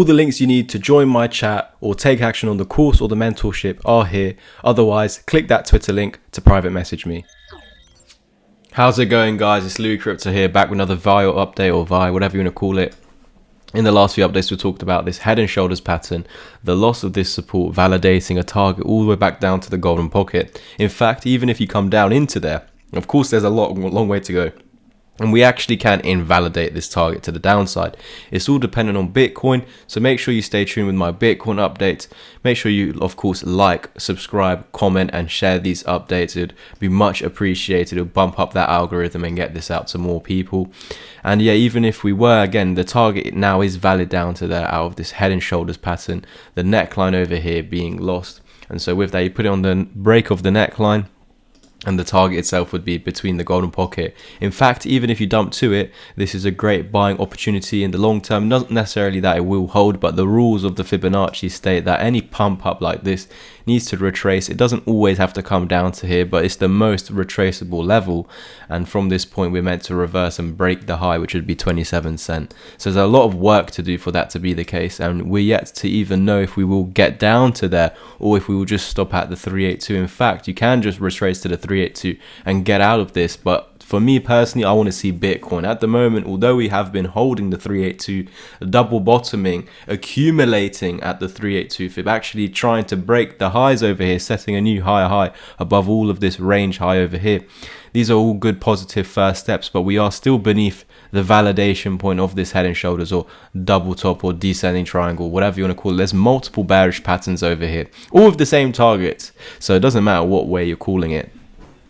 All the links you need to join my chat or take action on the course or the mentorship are here. Otherwise, click that Twitter link to private message me. How's it going, guys? It's Louis Crypto here, back with another Vaiot update, or Vi, whatever you want to call it. In the last few updates, we talked about this head and shoulders pattern, the loss of this support, validating a target all the way back down to the golden pocket. In fact, even if you come down into there, of course, there's a long way to go. And we actually can invalidate this target to the downside. It's all dependent on Bitcoin. So make sure you stay tuned with my Bitcoin updates. Make sure you, of course, like, subscribe, comment, and share these updates. It'd be much appreciated. It'll bump up that algorithm and get this out to more people. And yeah, even if we were, again, the target now is valid down to there out of this head and shoulders pattern, the neckline over here being lost. And so with that, you put it on the break of the neckline, and the target itself would be between the golden pocket. In fact, even if you dump to it, this is a great buying opportunity in the long term. Not necessarily that it will hold, but the rules of the Fibonacci state that any pump up like this needs to retrace. It doesn't always have to come down to here, but it's the most retraceable level. And from this point, we're meant to reverse and break the high, which would be 27 cents. So there's a lot of work to do for that to be the case. And we're yet to even know if we will get down to there or if we will just stop at the 382. In fact, you can just retrace to the 382 and get out of this. But for me personally, I want to see Bitcoin at the moment, although we have been holding the 382, double bottoming, accumulating at the 382 fib, actually trying to break the highs over here, setting a new higher high above all of this range high over here. These are all good positive first steps, but we are still beneath the validation point of this head and shoulders or double top or descending triangle, whatever you want to call it. There's multiple bearish patterns over here, all with the same targets. So it doesn't matter what way you're calling it.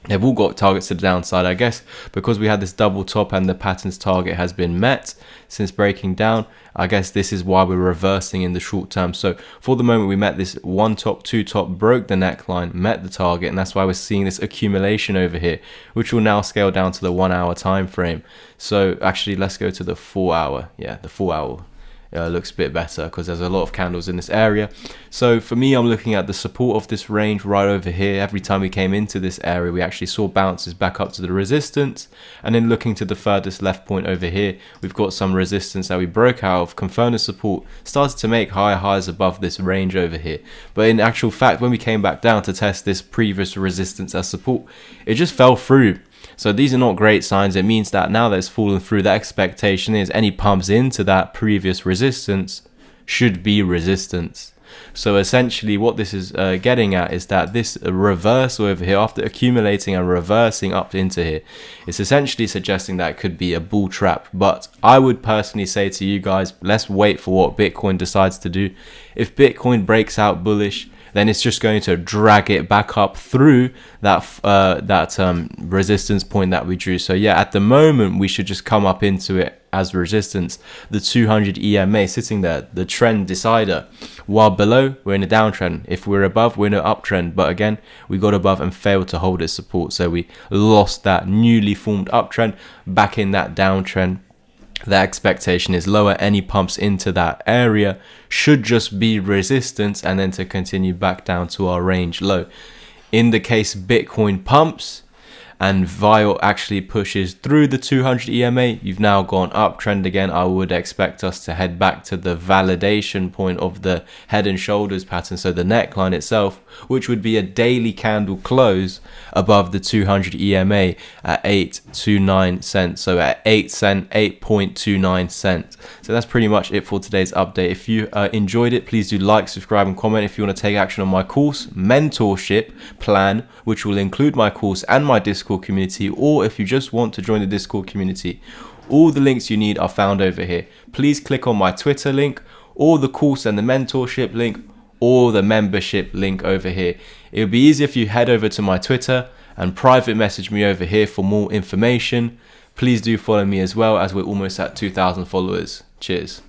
They've all got targets to the downside, I guess, because we had this double top and the pattern's target has been met since breaking down. I guess this is why we're reversing in the short term. So for the moment, we met this one top, two top, broke the neckline, met the target, and that's why we're seeing this accumulation over here, which will now scale down to the 1 hour time frame. So actually, let's go to the 4 hour. Yeah, the 4 hour. Looks a bit better because there's a lot of candles in this area. So for me, I'm looking at the support of this range right over here. Every time we came into this area, we actually saw bounces back up to the resistance, and then looking to the furthest left point over here, we've got some resistance that we broke out of, confirmed the support, started to make higher highs above this range over here. But in actual fact, when we came back down to test this previous resistance as support, it just fell through. So these are not great signs. It means that now that it's fallen through, the expectation is any pumps into that previous resistance should be resistance. So essentially what this is getting at is that this reversal over here, after accumulating and reversing up into here, it's essentially suggesting that it could be a bull trap. But I would personally say to you guys, let's wait for what Bitcoin decides to do. If Bitcoin breaks out bullish, then it's just going to drag it back up through that resistance point that we drew. So yeah, at the moment, we should just come up into it as resistance. The 200 EMA sitting there, the trend decider. While below, we're in a downtrend. If we're above, we're in an uptrend. But again, we got above and failed to hold its support. So we lost that newly formed uptrend back in that downtrend. The expectation is lower. Any pumps into that area should just be resistance and then to continue back down to our range low. In the case Bitcoin pumps and Vaiot actually pushes through the 200 EMA, you've now gone uptrend again. I would expect us to head back to the validation point of the head and shoulders pattern, so the neckline itself, which would be a daily candle close above the 200 EMA at 8.29 cents. So at 8 cent, 8.29 cents. So that's pretty much it for today's update. If you enjoyed it, please do like, subscribe, and comment. If you want to take action on my course mentorship plan, which will include my course and my Discord community, or if you just want to join the Discord community, all the links you need are found over here. Please click on my Twitter link, or the course and the mentorship link, or the membership link over here. It would be easier if you head over to my Twitter and private message me over here for more information. Please do follow me as well, as we're almost at 2,000 followers. Cheers.